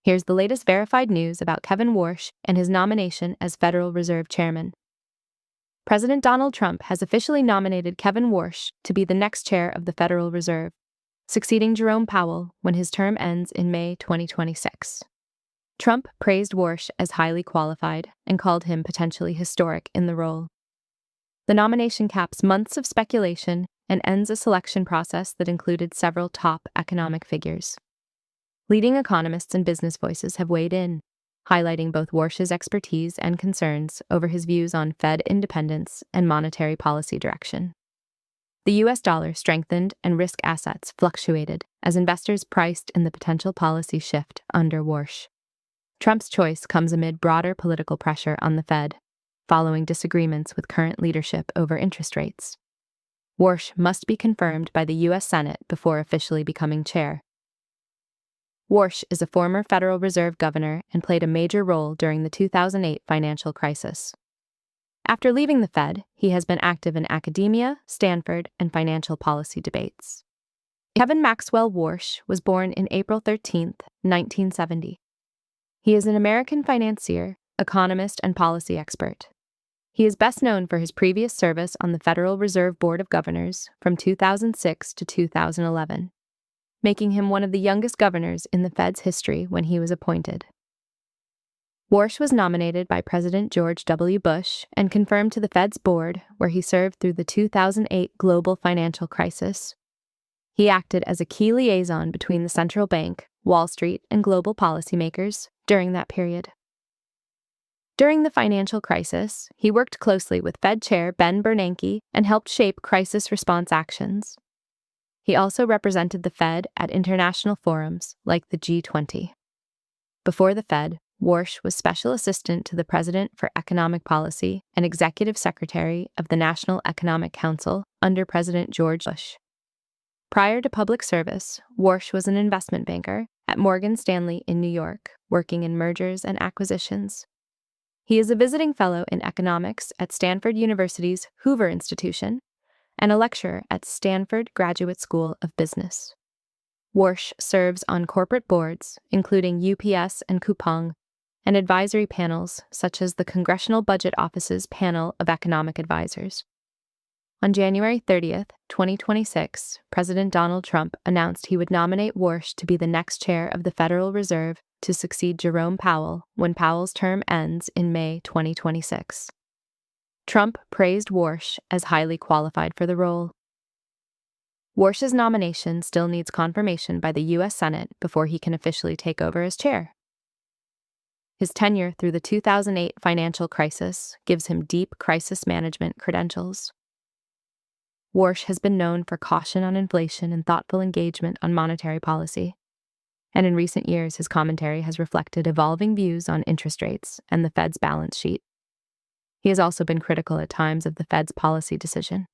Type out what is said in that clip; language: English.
Here's the latest verified news about Kevin Warsh and his nomination as Federal Reserve Chairman. President Donald Trump has officially nominated Kevin Warsh to be the next chair of the Federal Reserve, succeeding Jerome Powell when his term ends in May 2026. Trump praised Warsh as highly qualified and called him potentially historic in the role. The nomination caps months of speculation and ends a selection process that included several top economic figures. Leading economists and business voices have weighed in, highlighting both Warsh's expertise and concerns over his views on Fed independence and monetary policy direction. The U.S. dollar strengthened and risk assets fluctuated as investors priced in the potential policy shift under Warsh. Trump's choice comes amid broader political pressure on the Fed, following disagreements with current leadership over interest rates. Warsh must be confirmed by the U.S. Senate before officially becoming chair. Warsh is a former Federal Reserve governor and played a major role during the 2008 financial crisis. After leaving the Fed, he has been active in academia, Stanford, and financial policy debates. Kevin Maxwell Warsh was born in April 13, 1970. He is an American financier, economist, and policy expert. He is best known for his previous service on the Federal Reserve Board of Governors from 2006 to 2011. Making him one of the youngest governors in the Fed's history when he was appointed. Warsh was nominated by President George W. Bush and confirmed to the Fed's board, where he served through the 2008 global financial crisis. He acted as a key liaison between the central bank, Wall Street, and global policymakers during that period. During the financial crisis, he worked closely with Fed Chair Ben Bernanke and helped shape crisis response actions. He also represented the Fed at international forums like the G20. Before the Fed, Warsh was Special Assistant to the President for Economic Policy and Executive Secretary of the National Economic Council under President George Bush. Prior to public service, Warsh was an investment banker at Morgan Stanley in New York, working in mergers and acquisitions. He is a visiting fellow in economics at Stanford University's Hoover Institution and a lecturer at Stanford Graduate School of Business. Warsh serves on corporate boards, including UPS and Coupang, and advisory panels such as the Congressional Budget Office's Panel of Economic Advisors. On January 30, 2026, President Donald Trump announced he would nominate Warsh to be the next chair of the Federal Reserve to succeed Jerome Powell when Powell's term ends in May 2026. Trump praised Warsh as highly qualified for the role. Warsh's nomination still needs confirmation by the U.S. Senate before he can officially take over as chair. His tenure through the 2008 financial crisis gives him deep crisis management credentials. Warsh has been known for caution on inflation and thoughtful engagement on monetary policy, and in recent years his commentary has reflected evolving views on interest rates and the Fed's balance sheet. He has also been critical at times of the Fed's policy decision.